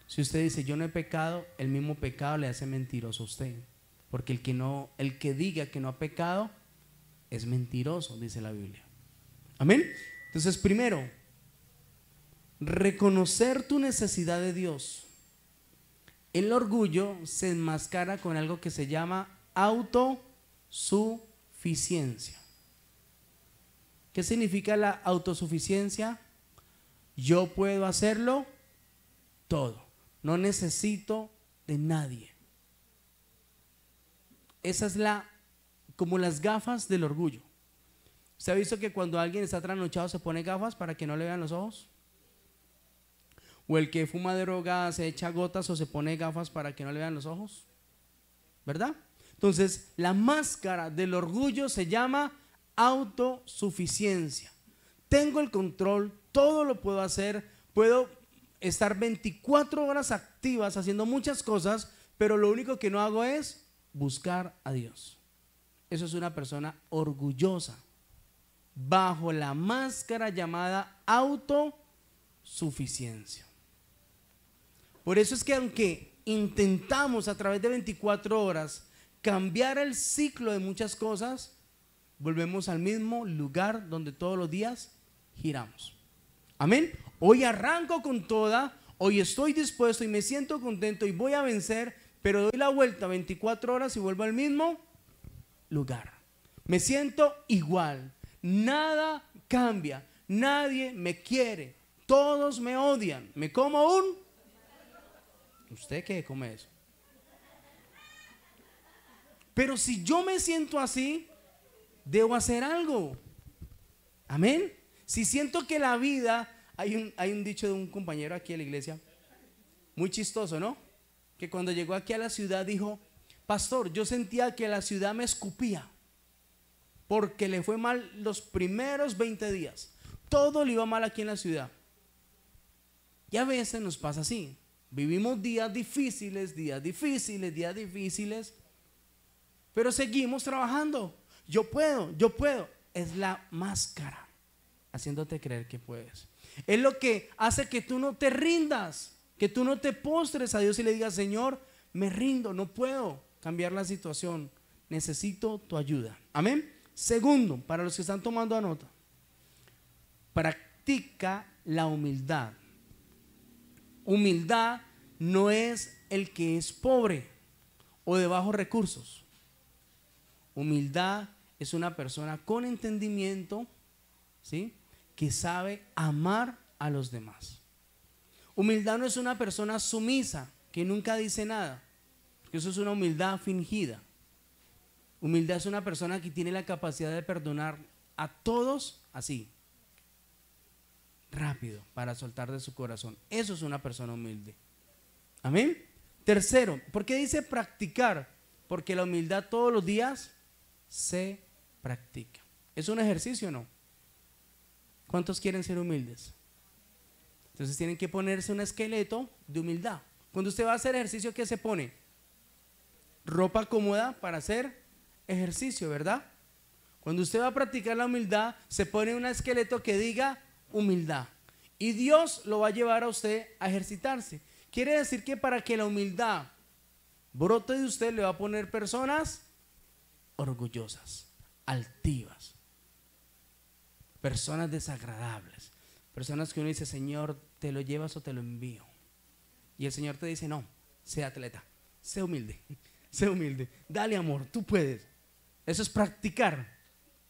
Si usted dice, yo no he pecado, el mismo pecado le hace mentiroso a usted. Porque el que diga que no ha pecado es mentiroso, dice la Biblia. Amén. Entonces, primero, reconocer tu necesidad de Dios. El orgullo se enmascara con algo que se llama autosuficiencia. ¿Qué significa la autosuficiencia? Yo puedo hacerlo todo, no necesito de nadie. Esa es como las gafas del orgullo. ¿Usted ha visto que cuando alguien está trasnochado se pone gafas para que no le vean los ojos? O el que fuma droga se echa gotas o se pone gafas para que no le vean los ojos, ¿verdad? Entonces, la máscara del orgullo se llama autosuficiencia. Tengo el control, todo lo puedo hacer, puedo estar 24 horas activas haciendo muchas cosas, pero lo único que no hago es buscar a Dios. Eso es una persona orgullosa, bajo la máscara llamada autosuficiencia. Por eso es que aunque intentamos a través de 24 horas cambiar el ciclo de muchas cosas, volvemos al mismo lugar donde todos los días giramos. Amén. Hoy arranco con toda, hoy estoy dispuesto y me siento contento y voy a vencer, pero doy la vuelta 24 horas y vuelvo al mismo lugar. Me siento igual, nada cambia, nadie me quiere, todos me odian, me como ¿Usted qué come eso? Pero si yo me siento así, debo hacer algo. Amén. Si siento que la vida, hay un dicho de un compañero aquí en la iglesia, muy chistoso, ¿no? Que cuando llegó aquí a la ciudad dijo, pastor, yo sentía que la ciudad me escupía porque le fue mal los primeros 20 días. Todo le iba mal aquí en la ciudad. Y a veces nos pasa así. Vivimos días difíciles, pero seguimos trabajando. Yo puedo. Es la máscara haciéndote creer que puedes. Es lo que hace que tú no te rindas, que tú no te postres a Dios y le digas, Señor, me rindo, no puedo cambiar la situación, necesito tu ayuda. Amén. Segundo, para los que están tomando nota, practica la humildad. Humildad no es el que es pobre o de bajos recursos. Humildad es una persona con entendimiento, ¿sí?, que sabe amar a los demás. Humildad no es una persona sumisa que nunca dice nada, porque eso es una humildad fingida. Humildad es una persona que tiene la capacidad de perdonar a todos así, rápido, para soltar de su corazón. Eso es una persona humilde. Amén. Tercero, ¿por qué dice practicar? Porque la humildad todos los días se practica. ¿Es un ejercicio o no? ¿Cuántos quieren ser humildes? Entonces tienen que ponerse un esqueleto de humildad. Cuando usted va a hacer ejercicio, ¿qué se pone? Ropa cómoda para hacer ejercicio, ¿verdad? Cuando usted va a practicar la humildad, se pone un esqueleto que diga humildad. Y Dios lo va a llevar a usted a ejercitarse. Quiere decir que para que la humildad brote de usted, le va a poner personas orgullosas, altivas, personas desagradables, personas que uno dice, Señor, ¿te lo llevas o te lo envío? Y el Señor te dice, no, sé atleta, sé humilde, dale amor, tú puedes. Eso es practicar.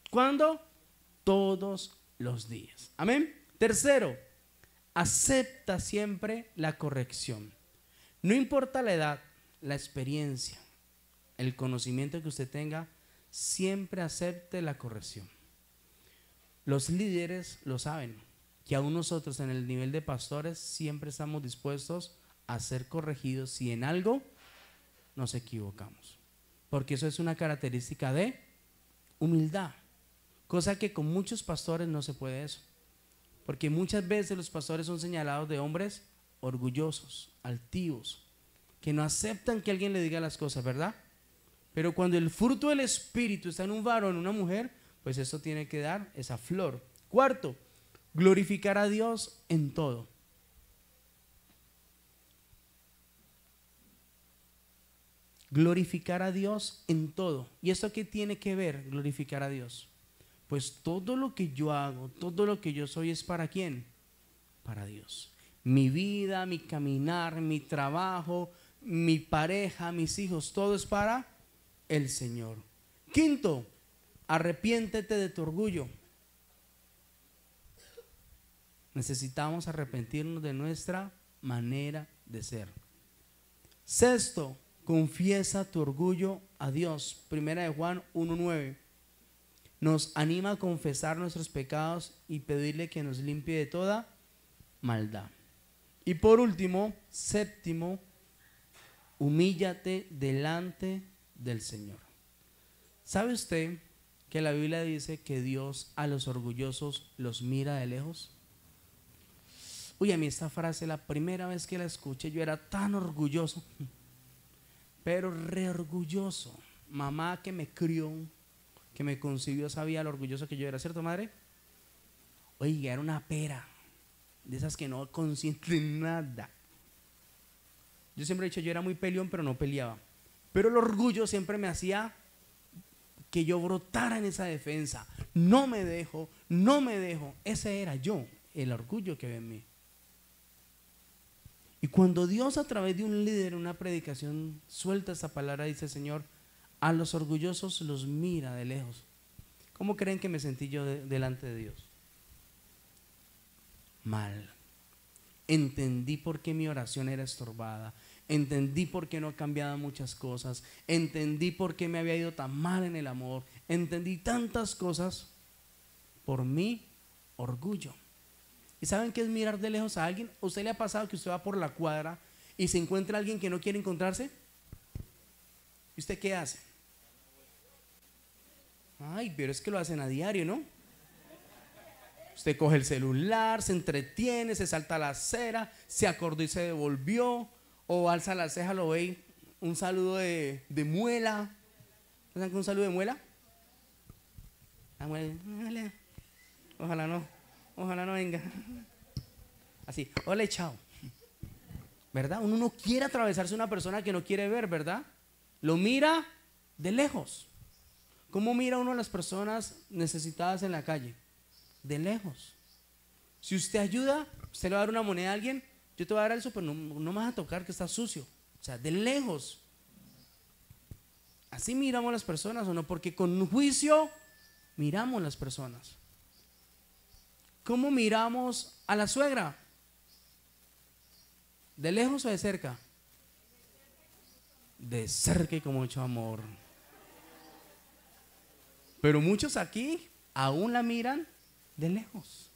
¿Cuándo? Todos los días. Amén. Tercero, acepta siempre la corrección. No importa la edad, la experiencia, el conocimiento que usted tenga, siempre acepte la corrección. Los líderes lo saben, que aún nosotros en el nivel de pastores siempre estamos dispuestos a ser corregidos si en algo nos equivocamos, porque eso es una característica de humildad, cosa que con muchos pastores no se puede eso, porque muchas veces los pastores son señalados de hombres orgullosos, altivos, que no aceptan que alguien le diga las cosas, ¿verdad? Pero cuando el fruto del Espíritu está en un varón, en una mujer, pues esto tiene que dar esa flor. Cuarto, glorificar a Dios en todo. Glorificar a Dios en todo. ¿Y esto qué tiene que ver, glorificar a Dios? Pues todo lo que yo hago, todo lo que yo soy es ¿para quién? Para Dios. Mi vida, mi caminar, mi trabajo, mi pareja, mis hijos, todo es para el Señor. Quinto, arrepiéntete de tu orgullo. Necesitamos arrepentirnos de nuestra manera de ser. Sexto, confiesa tu orgullo a Dios. Primera de Juan 1:9 nos anima a confesar nuestros pecados y pedirle que nos limpie de toda maldad. Y por último, séptimo, humíllate delante del Señor. ¿Sabe usted que la Biblia dice que Dios a los orgullosos los mira de lejos? Uy, a mí esta frase, la primera vez que la escuché, yo era tan orgulloso, pero re orgulloso. Mamá que me crió, que me concibió, sabía lo orgulloso que yo era, ¿cierto, madre? Oiga, era una pera, de esas que no consienten nada. Yo siempre he dicho, yo era muy peleón, pero no peleaba. Pero el orgullo siempre me hacía que yo brotara en esa defensa. No me dejo, no me dejo. Ese era yo, el orgullo que ve en mí. Y cuando Dios a través de un líder, una predicación, suelta esta palabra, dice: Señor, a los orgullosos los mira de lejos. ¿Cómo creen que me sentí yo delante de Dios? Mal. Entendí por qué mi oración era estorbada. Entendí por qué no cambiaban muchas cosas. Entendí por qué me había ido tan mal en el amor. Entendí tantas cosas por mi orgullo. ¿Y saben qué es mirar de lejos a alguien? ¿A usted le ha pasado que usted va por la cuadra y se encuentra alguien que no quiere encontrarse? ¿Y usted qué hace? Ay, pero es que lo hacen a diario, ¿no? Usted coge el celular, se entretiene, se salta la acera, se acordó y se devolvió, o alza la ceja, lo ve y un saludo de muela. ¿Saben qué es un saludo de muela? La muela, ojalá no venga. Así, hola, chao. ¿Verdad? Uno no quiere atravesarse una persona que no quiere ver, ¿verdad? Lo mira de lejos. ¿Cómo mira uno a las personas necesitadas en la calle? De lejos. Si usted ayuda, usted le va a dar una moneda a alguien, yo te voy a dar eso, pero no me vas a tocar que está sucio. O sea, de lejos. Así miramos a las personas, ¿o no? Porque con juicio miramos a las personas. ¿Cómo miramos a la suegra? ¿De lejos o de cerca? De cerca y con mucho amor. Pero muchos aquí aún la miran de lejos.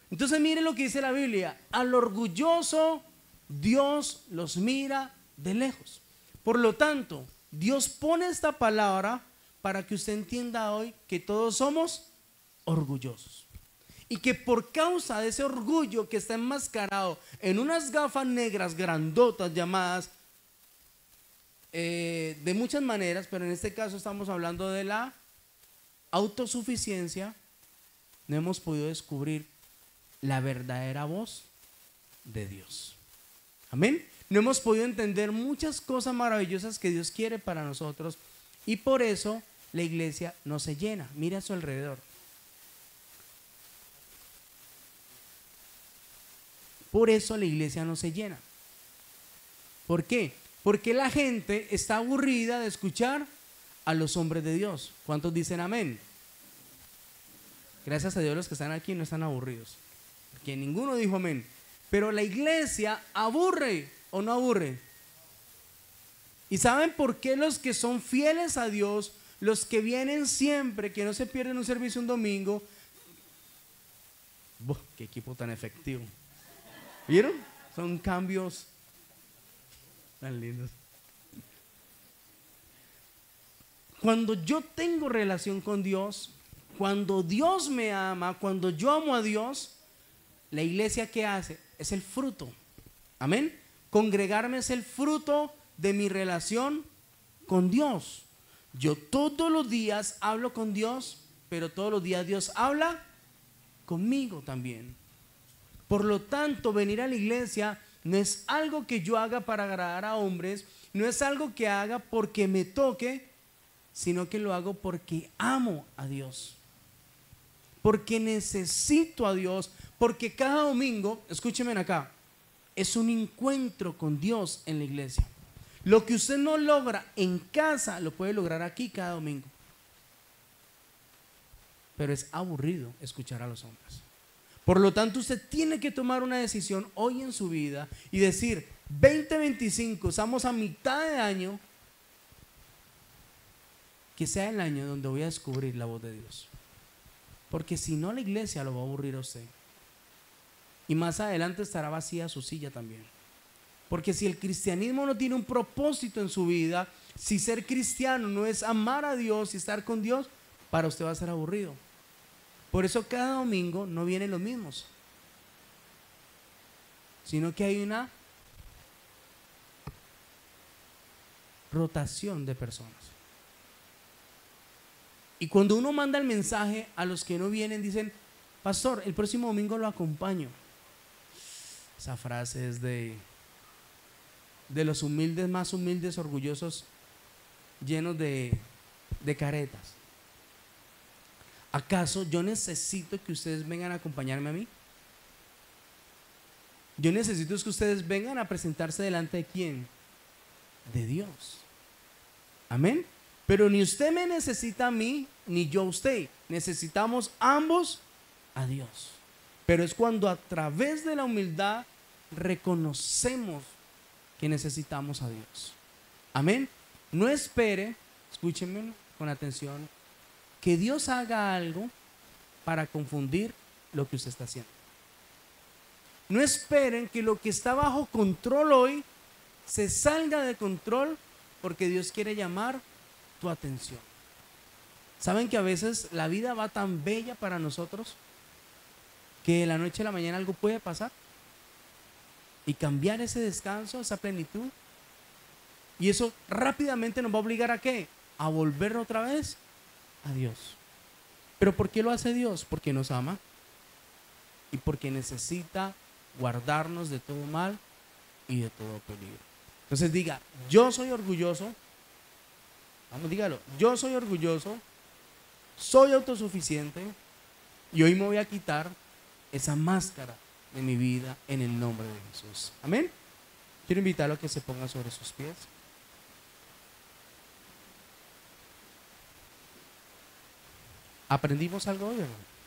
Entonces miren lo que dice la Biblia: al orgulloso Dios los mira de lejos. Por lo tanto, Dios pone esta palabra para que usted entienda hoy que todos somos orgullosos. Y que por causa de ese orgullo que está enmascarado en unas gafas negras grandotas llamadas de muchas maneras, pero en este caso estamos hablando de la autosuficiencia, no hemos podido descubrir la verdadera voz de Dios. Amén. No hemos podido entender muchas cosas maravillosas que Dios quiere para nosotros, y por eso la iglesia no se llena. Mira a su alrededor. Por eso la iglesia no se llena. ¿Por qué? Porque la gente está aburrida de escuchar a los hombres de Dios. ¿Cuántos dicen amén? Gracias a Dios los que están aquí no están aburridos, porque ninguno dijo amén. Pero la iglesia aburre o no aburre. ¿Y saben por qué los que son fieles a Dios, los que vienen siempre, que no se pierden un servicio un domingo? ¡Qué equipo tan efectivo! ¿Vieron? Son cambios tan lindos. Cuando yo tengo relación con Dios, cuando Dios me ama, cuando yo amo a Dios, la iglesia, ¿qué hace? Es el fruto. Amén. Congregarme es el fruto de mi relación con Dios. Yo todos los días hablo con Dios, pero todos los días Dios habla conmigo también. Por lo tanto, venir a la iglesia no es algo que yo haga para agradar a hombres, no es algo que haga porque me toque, sino que lo hago porque amo a Dios, porque necesito a Dios, porque cada domingo, escúchenme acá, es un encuentro con Dios en la iglesia. Lo que usted no logra en casa, lo puede lograr aquí cada domingo. Pero es aburrido escuchar a los hombres. Por lo tanto, usted tiene que tomar una decisión hoy en su vida y decir, 2025, estamos a mitad de año, que sea el año donde voy a descubrir la voz de Dios. Porque si no, la iglesia lo va a aburrir a usted. Y más adelante estará vacía su silla también. Porque si el cristianismo no tiene un propósito en su vida, si ser cristiano no es amar a Dios y estar con Dios, para usted va a ser aburrido. Por eso cada domingo no vienen los mismos, sino que hay una rotación de personas. Y cuando uno manda el mensaje a los que no vienen, dicen, pastor, el próximo domingo lo acompaño. Esa frase es de los humildes, más humildes, orgullosos, llenos de caretas. ¿Acaso yo necesito que ustedes vengan a acompañarme a mí? Yo necesito que ustedes vengan a presentarse delante de ¿quién? De Dios. Amén. Pero ni usted me necesita a mí, ni yo a usted. Necesitamos ambos a Dios. Pero es cuando a través de la humildad reconocemos que necesitamos a Dios. Amén. No espere, escúchenme con atención, que Dios haga algo para confundir lo que usted está haciendo. No esperen que lo que está bajo control hoy se salga de control porque Dios quiere llamar tu atención. ¿Saben que a veces la vida va tan bella para nosotros que de la noche a la mañana algo puede pasar? Y cambiar ese descanso, esa plenitud. Y eso rápidamente nos va a obligar ¿a qué? A volver otra vez a Dios. ¿Pero por qué lo hace Dios? Porque nos ama y porque necesita guardarnos de todo mal y de todo peligro. Entonces diga, yo soy orgulloso. Vamos, dígalo, yo soy orgulloso, soy autosuficiente y hoy me voy a quitar esa máscara de mi vida en el nombre de Jesús. Amén. Quiero invitarlo a que se ponga sobre sus pies. ¿Aprendimos algo hoy, hermano?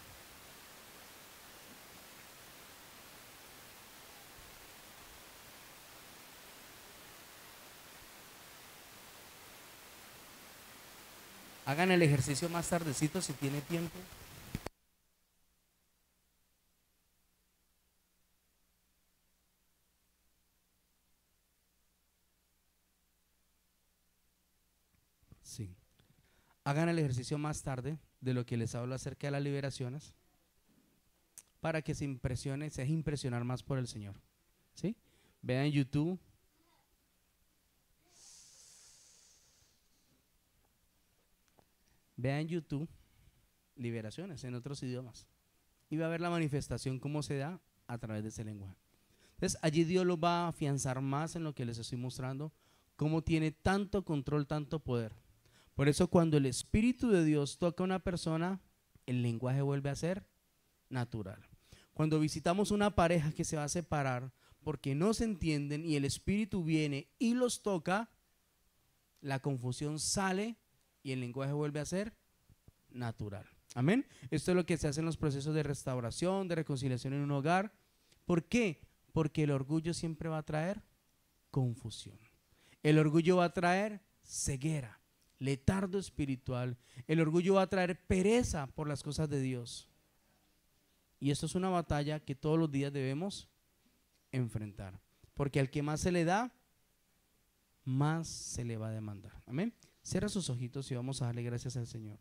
Hagan el ejercicio más tardecito si tiene tiempo. Sí. Hagan el ejercicio más tarde de lo que les hablo acerca de las liberaciones para que se impresione, se deje impresionar más por el Señor. ¿Sí? Vean YouTube. Vean YouTube liberaciones en otros idiomas y va a ver la manifestación cómo se da a través de ese lenguaje. Entonces allí Dios los va a afianzar más en lo que les estoy mostrando, cómo tiene tanto control, tanto poder. Por eso cuando el Espíritu de Dios toca a una persona, el lenguaje vuelve a ser natural. Cuando visitamos una pareja que se va a separar porque no se entienden y el Espíritu viene y los toca, la confusión sale y el lenguaje vuelve a ser natural. Amén. Esto es lo que se hace en los procesos de restauración, de reconciliación en un hogar. ¿Por qué? Porque el orgullo siempre va a traer confusión. El orgullo va a traer ceguera, letargo espiritual. El orgullo va a traer pereza por las cosas de Dios. Y esto es una batalla que todos los días debemos enfrentar. Porque al que más se le da, más se le va a demandar. Amén. Cierra sus ojitos y vamos a darle gracias al Señor.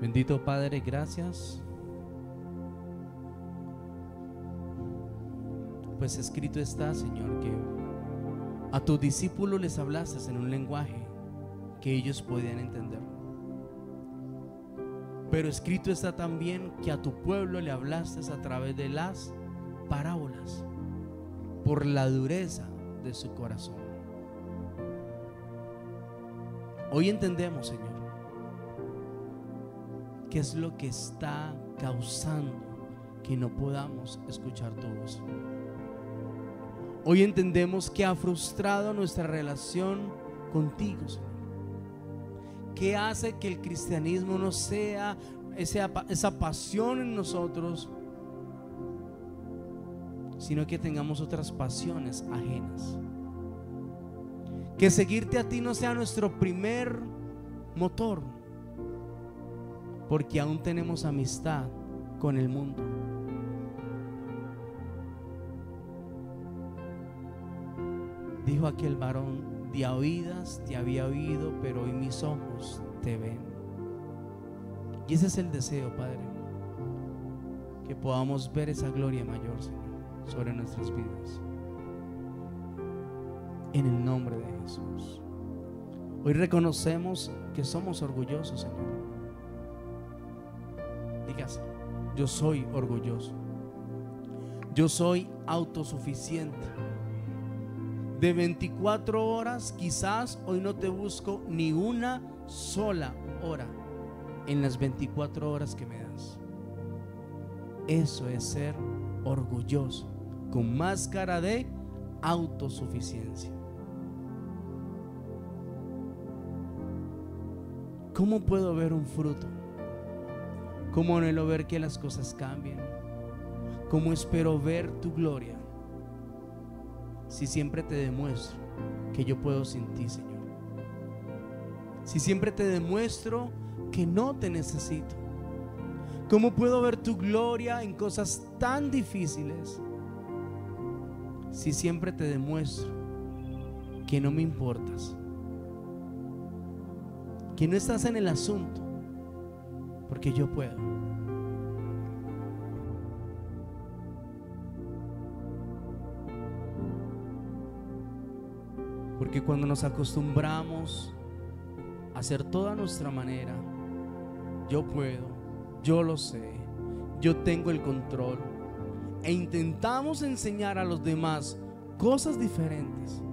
Bendito Padre, gracias. Pues escrito está, Señor, que a tus discípulos les hablaste en un lenguaje que ellos podían entender. Pero escrito está también que a tu pueblo le hablaste a través de las parábolas, por la dureza de su corazón. Hoy entendemos, Señor, qué es lo que está causando que no podamos escuchar tu voz. Hoy entendemos que ha frustrado nuestra relación contigo, Señor. ¿Qué hace que el cristianismo no sea esa pasión en nosotros, sino que tengamos otras pasiones ajenas? Que seguirte a ti no sea nuestro primer motor, porque aún tenemos amistad con el mundo. Dijo aquel varón: de oídas te había oído, pero hoy mis ojos te ven. Y ese es el deseo, Padre, que podamos ver esa gloria mayor, Señor, sobre nuestras vidas, en el nombre de Jesús. Hoy reconocemos que somos orgullosos, Señor. Dígase: yo soy orgulloso, yo soy autosuficiente. De 24 horas, quizás hoy no te busco ni una sola hora en las 24 horas que me das. Eso es ser orgulloso, con máscara de autosuficiencia. ¿Cómo puedo ver un fruto? ¿Cómo anhelo ver que las cosas cambien? ¿Cómo espero ver tu gloria si siempre te demuestro que yo puedo sin ti, Señor? Si siempre te demuestro que no te necesito. ¿Cómo puedo ver tu gloria en cosas tan difíciles si siempre te demuestro que no me importas, que no estás en el asunto, porque yo puedo? Porque cuando nos acostumbramos a hacer toda nuestra manera, yo puedo, yo lo sé, yo tengo el control, e intentamos enseñar a los demás cosas diferentes,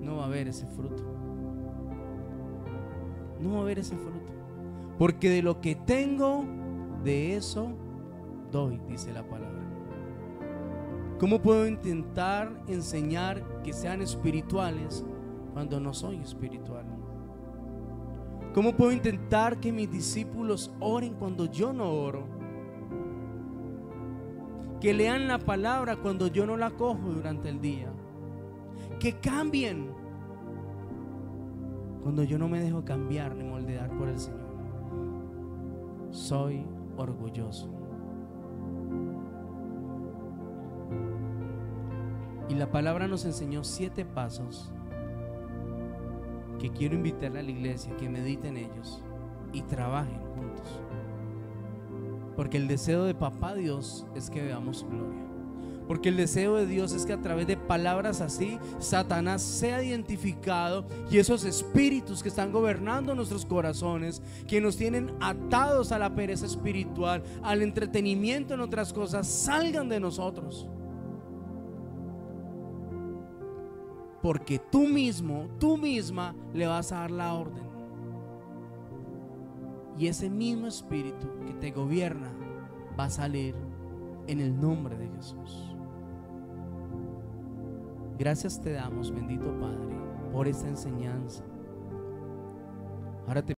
no va a haber ese fruto. No va a haber ese fruto. Porque de lo que tengo, de eso doy, dice la palabra. ¿Cómo puedo intentar enseñar que sean espirituales cuando no soy espiritual? ¿Cómo puedo intentar que mis discípulos oren cuando yo no oro? Que lean la palabra cuando yo no la cojo durante el día. Que cambien cuando yo no me dejo cambiar ni moldear por el Señor. Soy orgulloso. Y la palabra nos enseñó 7 pasos que quiero invitarle a la iglesia que mediten ellos y trabajen juntos. Porque el deseo de Papá Dios es que veamos su gloria. Porque el deseo de Dios es que a través de palabras así Satanás sea identificado y esos espíritus que están gobernando nuestros corazones, que nos tienen atados a la pereza espiritual, al entretenimiento en otras cosas, salgan de nosotros. Porque tú mismo, tú misma le vas a dar la orden. Y ese mismo espíritu que te gobierna va a salir en el nombre de Jesús. Gracias te damos, bendito Padre, por esta enseñanza. Ahora te